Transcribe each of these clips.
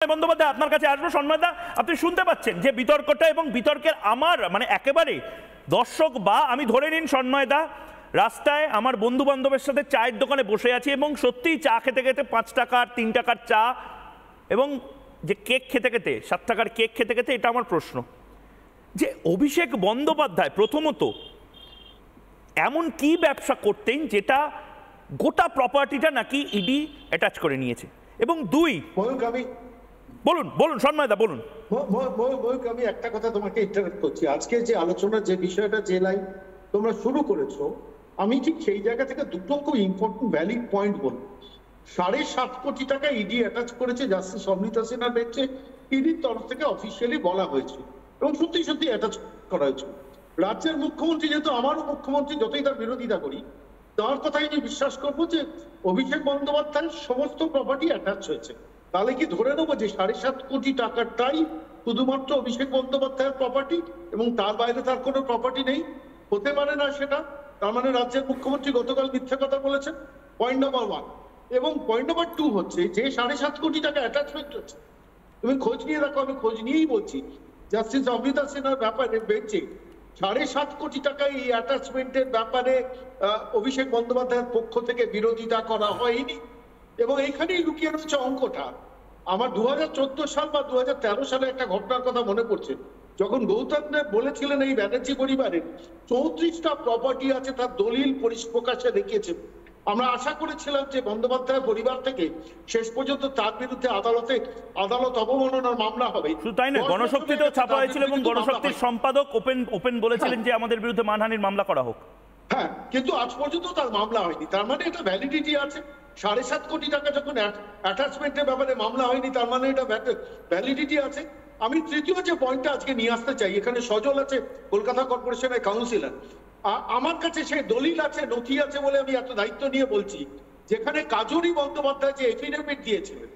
বন্দ্যোপাধ্যায় আপনার কাছে আসবো। সন্ময়দা, আপনি শুনতে পাচ্ছেন যে বিতর্কটা এবং বিতর্কের আমার মানে একেবারে দর্শক বা আমি ধরে নিন সন্ময়দা রাস্তায় আমার বন্ধু বান্ধবের সাথে চায়ের দোকানে বসে আছি এবং সত্যিই চা খেতে খেতে 5 টাকার 3 টাকার চা এবং যে কেক খেতে খেতে 7 টাকার কেক খেতে খেতে, এটা আমার প্রশ্ন যে অভিষেক বন্দ্যোপাধ্যায় প্রথমত এমন কি ব্যবসা করতেন যেটা গোটা প্রপার্টিটা নাকি ইডি অ্যাটাচ করে নিয়েছে, এবং দুই বলুন বলুন সন্ময়দা বলুন। আমি একটা কথা তোমাকে ইন্টারাপ্ট করছি। আজকে যে আলোচনার যে বিষয়টা যে লাইন তোমরা শুরু করেছো, আমি ঠিক সেই জায়গা থেকে দুটো খুব ইম্পর্টেন্ট ভ্যালিড পয়েন্ট বলবো। 7.5 কোটি টাকা ইডি অ্যাটাচ করেছে জাস্টিস অমৃতা সিনহার বেঞ্চে, ইডির তরফ থেকে অফিসিয়ালি বলা হয়েছে এবং সত্যি সত্যি অ্যাটাচ করা হয়েছে। রাজ্যের মুখ্যমন্ত্রী, যেহেতু আমারও মুখ্যমন্ত্রী, যতই তার বিরোধিতা করি, তার কথাই আমি বিশ্বাস করবো যে অভিষেক বন্দ্যোপাধ্যায়ের সমস্ত প্রপার্টি অ্যাটাচ হয়েছে। তাহলে কি ধরে নেবো যে 7.5 কোটি টাকাটাই শুধুমাত্র অভিষেক বন্দ্যোপাধ্যায়ের প্রপার্টি এবং তার বাইরে তার কোনো প্রপার্টি নেই? হতে পারে না সেটা। তার মানে রাজ্যের মুখ্যমন্ত্রী গতকাল মিথ্যা কথা বলেছেন, পয়েন্ট নাম্বার 1। এবং পয়েন্ট নাম্বার 2 হচ্ছে যে 7.5 কোটি টাকা অ্যাটাচমেন্ট হচ্ছে, তুমি খোঁজ নিয়ে দেখো, আমি খোঁজ নিয়েই বলছি, জাস্টিস অমৃতা সিনহার ব্যাপারে বেঞ্চে 7.5 কোটি টাকা এই অ্যাটাচমেন্টের ব্যাপারে অভিষেক বন্দ্যোপাধ্যায়ের পক্ষ থেকে বিরোধিতা করা হয়নি। এবং এইখানেই লুকিয়ে রয়েছে অঙ্কটা। আমার 2014 সাল বা 2013 সালে একটা ঘটনার কথা মনে পড়ছে, যখন গৌতম দেব বলেছিলেন এই ব্যানার্জি পরিবারের 34টা প্রপার্টি আছে, তার দলিল পরিপ্রকাশে দেখিয়েছে। আমরা আশা করেছিলাম যে বন্দ্যোপাধ্যায় পরিবার থেকে শেষ পর্যন্ত তার বিরুদ্ধে আদালত অবমাননার মামলা হবে। শুধু তাই না, গণশক্তিতেও ছাপা হয়েছিল এবং গণশক্তির সম্পাদক ওপেন বলেছিলেন যে আমাদের বিরুদ্ধে মানহানির মামলা করা হোক। হ্যাঁ, কিন্তু আজ পর্যন্ত তার মামলা হয়নি। তার মানে এটা ভ্যালিডিটি আছে। 7.5 কোটি টাকা যখন অ্যাটাচমেন্টের ব্যাপারে মামলা হয়নি, তার মানে এটা ভ্যালিডিটি আছে। আমি তৃতীয় যে পয়েন্টটা আজকে নিয়ে আসতে চাই, এখানে সজল আছে কলকাতা কর্পোরেশনের কাউন্সিলর, আমার কাছে সেই দলিল আছে, নথি আছে বলে আমি এত দায়িত্ব নিয়ে বলছি, যেখানে কাজরি বন্দ্যোপাধ্যায় যে এফিডেভিট দিয়েছিলেন,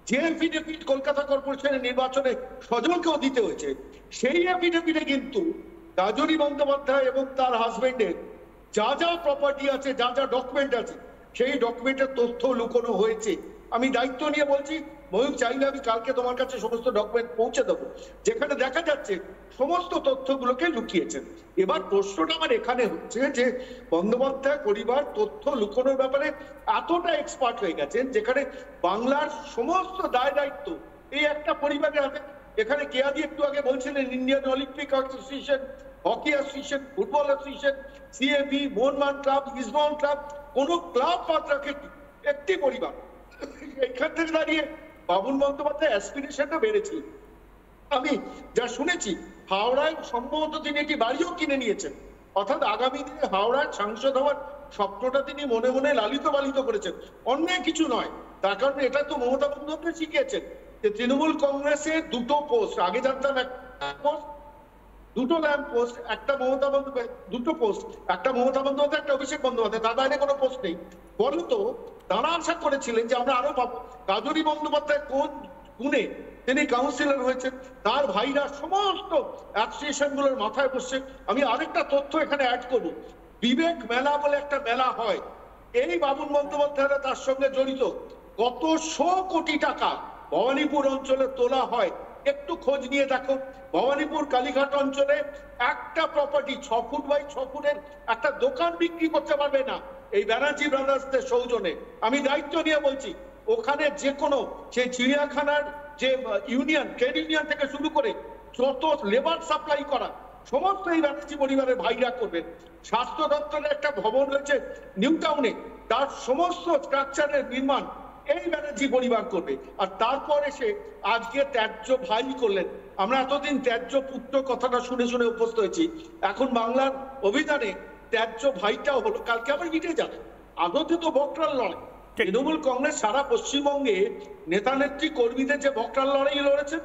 যে এফিডেভিট কলকাতা কর্পোরেশনের নির্বাচনে সজলকেও দিতে হয়েছে, সেই এফিডেভিটে কিন্তু কাজরি বন্দ্যোপাধ্যায় এবং তার হাজবেন্ডের যা যা প্রপার্টি আছে, যা যা ডকুমেন্ট আছে, সেই ডকুমেন্টের তথ্য লুকোনো হয়েছে। আমি দায়িত্ব নিয়ে বলছি, ময়ূর, চাইলে আমি কালকে তোমার কাছে সমস্ত ডকুমেন্ট পৌঁছে দেবো, যেখানে দেখা যাচ্ছে সমস্ত তথ্যগুলোকে লুকিয়েছেন। এবার প্রশ্নটা আমার এখানে হচ্ছে যে বন্দ্যোপাধ্যায় পরিবার তথ্য লুকোনোর ব্যাপারে এতটা এক্সপার্ট হয়ে গেছেন, যেখানে বাংলার সমস্ত দায় দায়িত্ব এই একটা পরিবারের হাতে। এখানে কেয়াদি একটু আগে বলছিলেন Indian Olympic association, hockey association, football association, CAB, Mohun Bagan club, East Bengal club, কোন ক্লাব বাদ রাখে একটি পরিবার। এখান থেকে দাঁড়িয়ে বাবুল বন্দ্যোপাধ্যায় অ্যাসপিরেশনটা বেড়েছিল। আমি যা শুনেছি, হাওড়ায় সম্ভবত তিনি একটি বাড়িও কিনে নিয়েছেন, অর্থাৎ আগামী দিনে হাওড়ার সাংসদ হওয়ার স্বপ্নটা তিনি মনে মনে লালিত পালিত করেছেন, অন্য কিছু নয়। তার কারণে এটা তো মমতা বন্দ্যোপাধ্যায় শিখিয়েছেন যে তৃণমূল কংগ্রেসের দুটো পোস্ট, আগে জানতাম দুটো ল্যাম্প পোস্ট, একটা মমতা বন্দ্যোপাধ্যায়, দুটো পোস্ট, একটা মমতা বন্দ্যোপাধ্যায়, একটা অভিষেক বন্দ্যোপাধ্যায়, তার বাইরে কোনো পোস্ট নেই। বলতো তারা আশা করেছিলেন যে আমরা আরো পাবো। কাজরি বন্দ্যোপাধ্যায় কোন গুণে তিনি কাউন্সিলর হয়েছেন, তার ভাইরা সমস্ত অ্যাসোসিয়েশন গুলোর মাথায় বসছে। আমি আরেকটা তথ্য এখানে অ্যাড করবো, বিবেক মেলা বলে একটা মেলা হয়, এই বাবুল বন্দ্যোপাধ্যায়রা তার সঙ্গে জড়িত। কত 100 কোটি টাকা ভবানীপুর অঞ্চলে তোলা হয়, একটু খোঁজ নিয়ে দেখো। ভবানীপুর কালীঘাট অঞ্চলে একটা প্রপার্টি 6 ফুট বাই 6 ফুটের একটা দোকান বিক্রি করতে পারবে না এই ব্যানার্জি ব্রাদার্সদের সৌজন্যে। আমি দায়িত্ব নিয়ে বলছি, ওখানে যে কোনো সেই চিড়িয়াখানার যে ইউনিয়ন, ট্রেড ইউনিয়ন থেকে শুরু করে যত লেবার সাপ্লাই করা, সমস্ত এই ব্যানার্জি পরিবারের ভাইরা করবেন। স্বাস্থ্য দপ্তরের একটা ভবন রয়েছে নিউ টাউনে, তার সমস্ত স্ট্রাকচারের নির্মাণ এই ব্যানার্জি পরিবার করবে। আর তারপর এসে আজকে ত্যায্য ভাই করলেন। আমরা এতদিন ত্যায্য পুত্র কথাটা শুনে শুনে অভ্যস্ত হয়েছি, এখন বাংলার অভিধানে ত্যায্য ভাইটাও হলো, কালকে আবার মিটে যাবে। আদতে তো বকরার লড়াই, তৃণমূল কংগ্রেস সারা পশ্চিমবঙ্গে নেতা নেত্রী কর্মীদের যে বকরার লড়াই লড়েছে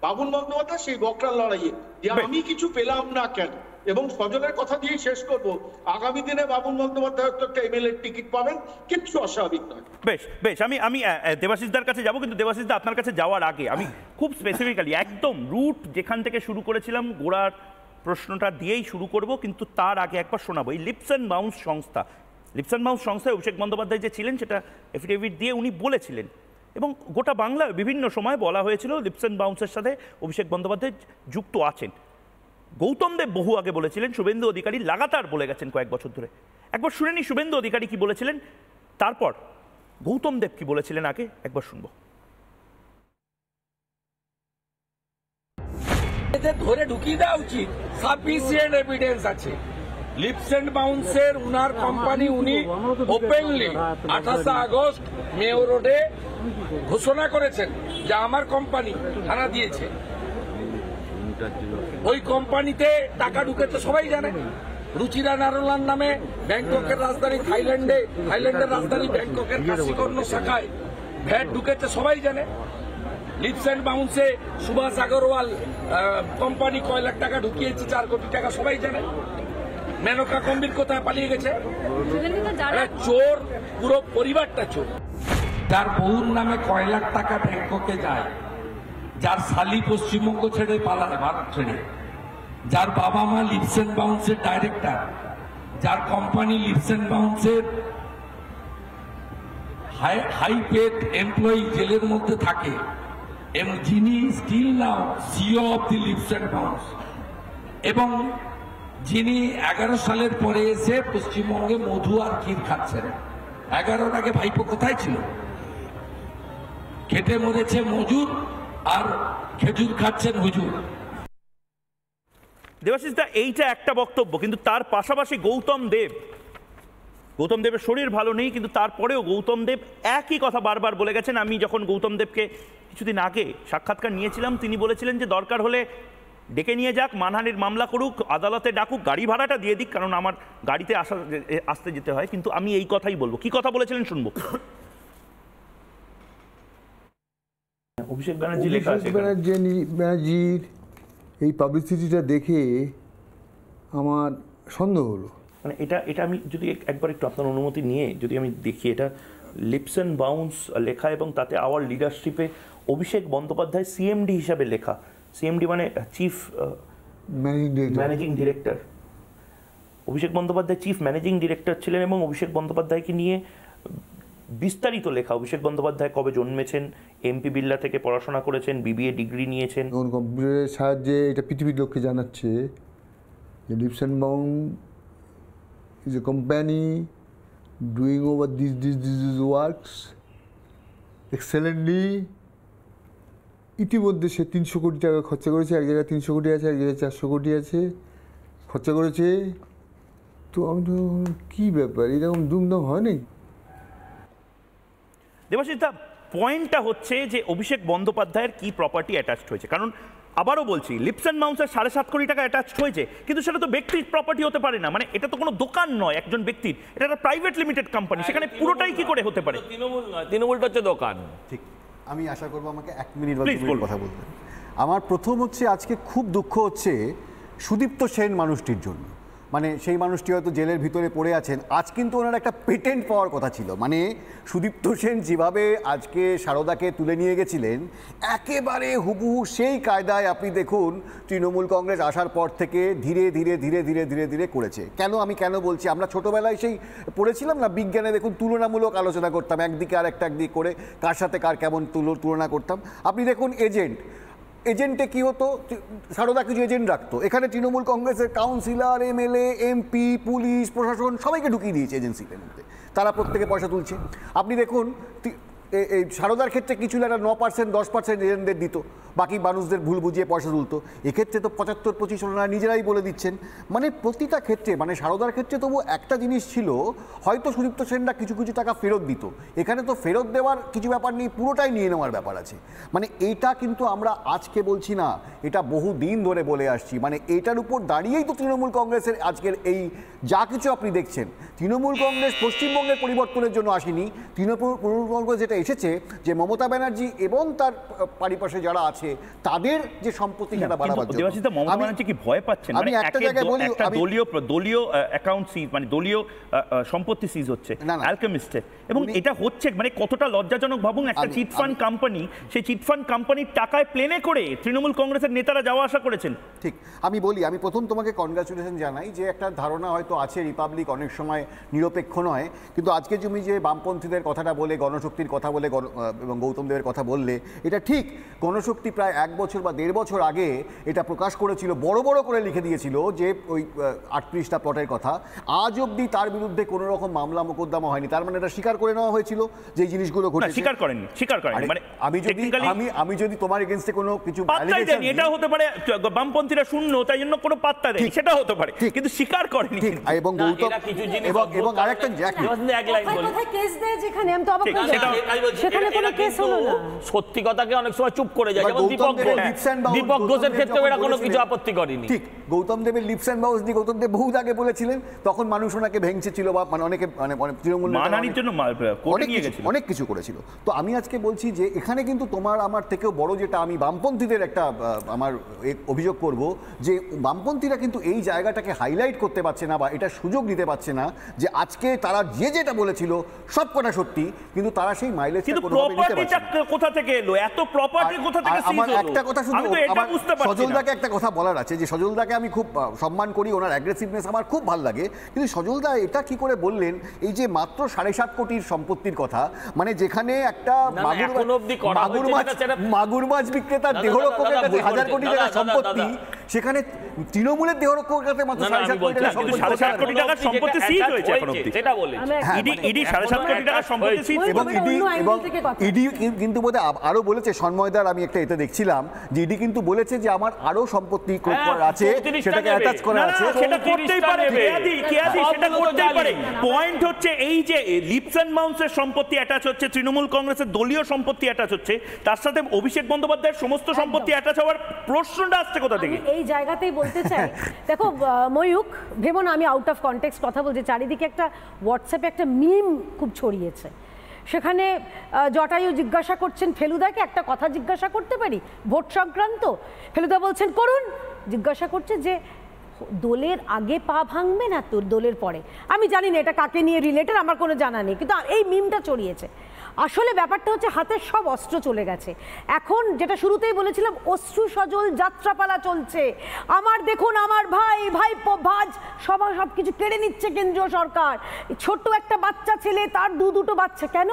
বাবুল বন্দ্যোপাধ্যায়, সেই বকরার লড়াইয়ে যে আমি কিছু পেলাম না কেন। এবং সজলের কথা দিয়ে শেষ করবো, আগামী দিনে বাবুল বন্দ্যোপাধ্যায় একটা এমএলএ টিকিট পাবেন, কিচ্ছু অস্বাভাবিক নয়। বেশ বেশ, আমি দেবাশিসদার কাছে যাবো, কিন্তু দেবাশিসদা আপনার কাছে যাওয়ার আগে আমি খুব স্পেসিফিক্যালি একদম রুট যেখান থেকে শুরু করেছিলাম গোড়ার প্রশ্নটা দিয়েই শুরু করব, কিন্তু তার আগে একবার শোনাবো এই লিপস অ্যান্ড বাউন্স সংস্থায় অভিষেক বন্দ্যোপাধ্যায় যে ছিলেন সেটা এফিডেভিট দিয়ে উনি বলেছিলেন এবং গোটা বাংলায় বিভিন্ন সময় বলা হয়েছিল লিপস অ্যান্ড বাউন্সের সাথে অভিষেক বন্দ্যোপাধ্যায় যুক্ত আছেন। গৌতম দেব বহু আগে বলেছিলেন, শুভেন্দু অধিকারী লাগাতার বলে গেছেন কয়েক বছর ধরে। একবার শুনেনি শুভেন্দু অধিকারী কি বলেছিলেন, তারপর গৌতম দেব কি বলেছিলেন আগে একবার শুনবো। ধরে ঢুকিয়ে দেওয়া উচিত, সাফিসিয়েন্ট এভিডেন্স আছে। লিপস এন্ড বাউন্সের উনার কোম্পানি উনি ওপেনলি 28 আগস্ট মেয়র রোডে ঘোষণা করেছেন যে আমার কোম্পানি থানা দিয়েছে। ওই কোম্পানিতে টাকা ঢুকেছে সবাই জানে। রুচিরা নারোলার নামে ব্যাংককের রাজধানী থাইল্যান্ডের রাজধানী ব্যাংককের কাশিকর্ণ শাখায় ভ্যাট ঢুকেছে সবাই জানে। লিপস অ্যান্ড বাউন্সে সুভাষ আগরওয়াল কোম্পানি কয় লাখ টাকা ঢুকিয়েছে, 4 কোটি টাকা সবাই জানে। মেনকা গম্ভীর কোথায় পালিয়ে গেছে? চোর, পুরো পরিবারটা চোর। যার বউর নামে কয় লাখ টাকা ব্যাংককে যায়, যার শালি পশ্চিমবঙ্গ ছেড়ে পালায় ভারত ছেড়ে, যার বাবা মা লিপস অ্যান্ড বাউন্সের ডাইরেক্টর, যার কোম্পানি লিপস অ্যান্ড বাউন্সের হাই পেড এমপ্লয়ি জেলের মধ্যে থাকে, এবং যিনি still now CEO of the Leaps and Bounds, এবং যিনি 11 সালের পরে এসে পশ্চিমবঙ্গে মধু আর ক্ষীর খাচ্ছেন। 11-র আগে ভাইপো কোথায় ছিল? খেটে মরেছে মজুর আর খেজুর খাচ্ছেন হুজুর। দেবাশিস দা, এইটা একটা বক্তব্য, কিন্তু তার পাশাপাশি গৌতম দেবের শরীর ভালো নেই, কিন্তু তারপরেও গৌতম দেব একই কথা বারবার বলে গেছেন। আমি যখন গৌতম দেবকে কিছুদিন আগে সাক্ষাৎকার নিয়েছিলাম, তিনি বলেছিলেন যে দরকার হলে ডেকে নিয়ে যাক, মানহানির মামলা করুক, আদালতে ডাকুক, গাড়ি ভাড়াটা দিয়ে দিক, কারণ আমার গাড়িতে আসতে যেতে হয়, কিন্তু আমি এই কথাই বলবো। কি কথা বলেছিলেন শুনবো। অভিষেক ব্যানার্জির এই পাবলিসিটিটা দেখে আমার সন্দেহ হলো। মানে এটা আমি যদি একবার একটু আপনার অনুমতি নিয়ে যদি আমি দেখি, এটা লিপস অ্যান্ড বাউন্স লেখা এবং তাতে আওয়ার লিডারশিপে অভিষেক বন্দ্যোপাধ্যায় সিএমডি হিসাবে লেখা। সিএমডি মানে chief managing director. Abhishek Bandyopadhyay chief managing director ছিলেন এবং অভিষেক বন্দ্যোপাধ্যায়কে নিয়ে বিস্তারিত লেখা। অভিষেক বন্দ্যোপাধ্যায় কবে জন্মেছেন, এমপি বিড়লা থেকে পড়াশোনা করেছেন, বিবিএ ডিগ্রি নিয়েছেন। কম্পিউটারের সাহায্যে এটা পৃথিবীর লোককে জানাচ্ছে যে Leaps and Bounds is a company doing over this works excellently. ইতিমধ্যে সে 300 কোটি টাকা খরচা করেছে, এক জায়গায় 300 কোটি আছে, এক জায়গায় 400 কোটি আছে, খরচা করেছে। তো আমি তো কী ব্যাপার, এরকম দুমদাম হয় নাই। দেবাশিস দা, পয়েন্টটা হচ্ছে যে অভিষেক বন্দ্যোপাধ্যায়ের কি প্রপার্টি অ্যাটাচড হয়েছে। কারণ আবারও বলছি, লিপস অ্যান্ড বাউন্সের 7.5 কোটি টাকা অ্যাটাচড হয়েছে, কিন্তু সেটা তো ব্যক্তির প্রপার্টি হতে পারে না। মানে এটা তো কোনো দোকান নয় একজন ব্যক্তির, এটা একটা প্রাইভেট লিমিটেড কোম্পানি, সেখানে পুরোটাই কি করে হতে পারে? তৃণমূল নয়, তৃণমূলটা হচ্ছে দোকান। ঠিক, আমি আশা করবো আমাকে 1 মিনিট কথা বলতে। আমার প্রথম হচ্ছে, আজকে খুব দুঃখ হচ্ছে সুদীপ্ত সেন মানুষটির জন্য। মানে সেই মানুষটি হয়তো জেলের ভিতরে পড়ে আছেন, আজ কিন্তু ওনার একটা পেটেন্ট পাওয়ার কথা ছিল। মানে সুদীপ্ত সেন যেভাবে আজকে সারদাকে তুলে নিয়ে গেছিলেন, একেবারে হুবহু সেই কায়দায় আপনি দেখুন তৃণমূল কংগ্রেস আসার পর থেকে ধীরে ধীরে ধীরে ধীরে ধীরে ধীরে করেছে। আমি কেন বলছি, আমরা ছোটোবেলায় সেই পড়েছিলাম না বিজ্ঞানে, দেখুন তুলনামূলক আলোচনা করতাম, একদিকে আর একটা একদিক করে কার সাথে কার কেমন তুলনা করতাম। আপনি দেখুন এজেন্টে কি হতো, সারদা কিছু এজেন্ট রাখতো, এখানে তৃণমূল কংগ্রেসের কাউন্সিলর, এমএলএ, এমপি, পুলিশ প্রশাসন সবাইকে ঢুকিয়ে দিয়েছে এজেন্সিদের মধ্যে, তারা প্রত্যেকে পয়সা তুলছে। আপনি দেখুন এই সারদার ক্ষেত্রে কিছু একটা 9% 10% এজেন্টদের দিত, বাকি মানুষদের ভুল বুঝিয়ে পয়সা তুলতো। এক্ষেত্রে তো 75-25 ওনারা নিজেরাই বলে দিচ্ছেন। মানে প্রতিটা ক্ষেত্রে, মানে সারদার ক্ষেত্রে তবু একটা জিনিস ছিল, হয়তো সুদীপ্ত সেনরা কিছু কিছু টাকা ফেরত দিত, এখানে তো ফেরত দেওয়ার কিছু ব্যাপার নেই, পুরোটাই নিয়ে নেওয়ার ব্যাপার আছে। মানে এইটা কিন্তু আমরা আজকে বলছি না, এটা বহু দিন ধরে বলে আসছি। মানে এটার উপর দাঁড়িয়েই তো তৃণমূল কংগ্রেসের আজকের এই যা কিছু আপনি দেখছেন। তৃণমূল কংগ্রেস পশ্চিমবঙ্গের পরিবর্তনের জন্য আসেনি, তৃণমূল কংগ্রেস যেটা এসেছে যে মমতা ব্যানার্জি এবং তার পারিপার্শ্বে যারা আছে আছে তাদের যে সম্পত্তি সেটা বাড়াবার জন্য। দেবাশিস মমতা ব্যানার্জি কি ভয় পাচ্ছেন? আমি একটা জায়গায় বলি, একটা দলীয় অ্যাকাউন্ট সিজ, মানে দলীয় সম্পত্তি সিজ হচ্ছে অ্যালকেমিস্টে, এবং এটা হচ্ছে মানে কতটা লজ্জাজনক ভাবুন। একটা চিটফান্ড কোম্পানি, সেই চিটফান্ড কোম্পানির টাকায় প্লেনে করে তৃণমূল কংগ্রেসের নেতারা যাওয়া আসা করেছেন। ঠিক, আমি বলি, আমি প্রথম তোমাকে কনগ্রাচুলেশন জানাই যে একটা ধারণা হয়তো আছে রিপাবলিক অনেক সময় নিরপেক্ষ নয়, কিন্তু আজকে তুমি যে বামপন্থীদের কথাটা বলে, গণশক্তির কথা বলে এবং গৌতম দেবের কথা বললে, এটা ঠিক। গণশক্তি প্রায় 1 বছর বা 1.5 বছর আগে এটা প্রকাশ করেছিল, বড় বড় করে লিখে দিয়েছিল যে ওই 38টা প্লটের কথা। আজ অবধি তার বিরুদ্ধে কোনো রকম মামলা মোকদ্দমা হয়নি। তার মানে এটা স্বীকার করে নেওয়া হয়েছিল যে এই জিনিসগুলো ঘটেছে। স্বীকার করেননি। মানে আমি যদি তোমার এগেইনস্টে কোনো কিছু এটা হতে পারে বামপন্থীরা শূন্য, তাই জন্য কোনো পাত্তা দেয়, সেটা হতে পারে, কিন্তু স্বীকার করেনি। এবং গৌতম এবং আরেকটা কেস দেয় যেখানে আমি তো অবাক হয়ে যাই, সেখানে কোনো কেস হলো না। সত্যি কথাকে অনেক সময় চুপ করে যায়, যেমন দীপক ঘোষের ক্ষেত্রে এরা কোনো কিছু আপত্তি করেনি। ঠিক, গৌতম দেবের লিপস অ্যান্ড বাউন্স দিয়ে গৌতম দেব বহু আগে বলেছিলেন, তখন মানুষ ওনাকে ভেঙেছিল বা মানে অনেকে মানে তৃণমূল মানহানির জন্য অনেক কিছু করেছিল। তো আমি আজকে বলছি যে এখানে কিন্তু তোমার আমার থেকেও বড় যেটা আমি বামপন্থীদের একটা আমার অভিযোগ করব, যে বামপন্থীরা কিন্তু এই জায়গাটাকে হাইলাইট করতে পারছে না বা এটা সুযোগ নিতে পারছে না যে আজকে তারা যেটা বলেছিল সব কটা সত্যি, কিন্তু তারা সেই মাইলেজটা কোনোভাবে নিতে পারছে না। কোথা থেকে এলো এত প্রপার্টি? কোথা থেকে সিজ হলো? আমার একটা কথা শুধু, আমার সজলদাকে একটা কথা বলার আছে, যে সজলদাকে আমি খুব সম্মান করি, ওনার অ্যাগ্রেসিভনেস আমার খুব ভালো লাগে, কিন্তু সজলদা এটা কি করে বললেন এই যে মাত্র 7.5 কোটির সম্পত্তির কথা, মানে যেখানে একটা মাগুর মাছ বিক্রেতার দেহরক্ষকের কাছে 1000 কোটি টাকা সম্পত্তি, সেখানে তৃণমূলের দেহরক্ষকের কাছে মাত্র 7.5 কোটি টাকা সম্পত্তি সিজ হয়েছে এখন অবধি। সেটা বলি ইডি 7.5 কোটি টাকা সম্পত্তি সিজ, এবং ইডি কিন্তু বোধহয় আরো বলেছে, সন্ময়দার আমি একটা এতে দেখছিলাম যে ইডি কিন্তু বলেছে যে আমার আরো সম্পত্তি ক্রোধ করা আছে, সেটাকে অ্যাটাচ করা আছে। সেটা করতেই পারে, সেটা করতেই পারে। পয়েন্ট হচ্ছে এই যে লিপস এন্ড বাউন্সের সম্পত্তি অ্যাটাচ হচ্ছে, তৃণমূল কংগ্রেসের দলীয় সম্পত্তি অ্যাটাচ হচ্ছে, তার সাথে অভিষেক বন্দ্যোপাধ্যায়ের সমস্ত সম্পত্তি অ্যাটাচ হওয়ার প্রশ্নটা আসছে কোথা থেকে? এই জায়গাতেই বলতে চাই, দেখো ময়ূক, ভেবো না আমি আউট অফ কনটেক্সট কথা বলছি, চারিদিকে একটা হোয়াটসঅ্যাপে একটা মিম খুব ছড়িয়েছে, সেখানে জটায়ু জিজ্ঞাসা করছেন ফেলুদাকে, একটা কথা জিজ্ঞাসা করতে পারি ভোট সংক্রান্ত? ফেলুদা বলছেন করুন। জিজ্ঞাসা করছে যে দোলের আগে পা ভাঙবে না তোর দোলের পরে। আমি জানি না এটা কাকে নিয়ে রিলেটেড, আমার কোনো জানা নেই, কিন্তু এই মিমটা ছড়িয়েছে। আসলে ব্যাপারটা হচ্ছে হাতের সব অস্ত্র চলে গেছে। এখন যেটা শুরুতেই বলেছিলাম, অশ্রু সজল যাত্রাপালা চলছে। আমার দেখুন আমার ভাই ভাজ সব কিছু কেড়ে নিচ্ছে কেন্দ্রীয় সরকার। ছোট্ট একটা বাচ্চা ছেলে, তার দুটো বাচ্চা, কেন?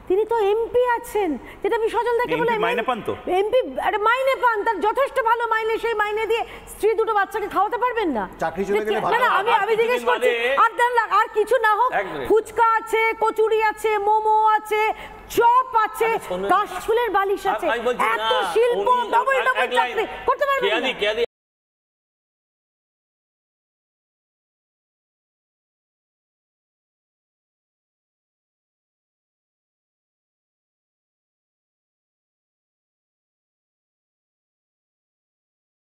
তিনি তো এমপি আছেন, যেটা আমি সজলদাকে বলে মাইনে পান, তো এমপি আরে মাইনে পান, তার যথেষ্ট ভালো মাইনে, সেই মাইনে দিয়ে স্ত্রী দুটো বাচ্চাকে খাওয়াতে পারবেন না? চাকরি চলে গেলে না, আমি জিজ্ঞেস করছি, আর কিছু না হোক, ফুচকা আছে, কচুরি আছে, মোমো আছে, চপ আছে, কাশফুলের বালিশ আছে, এত শিল্প, ডবল চাকরি করতে পারবেন না।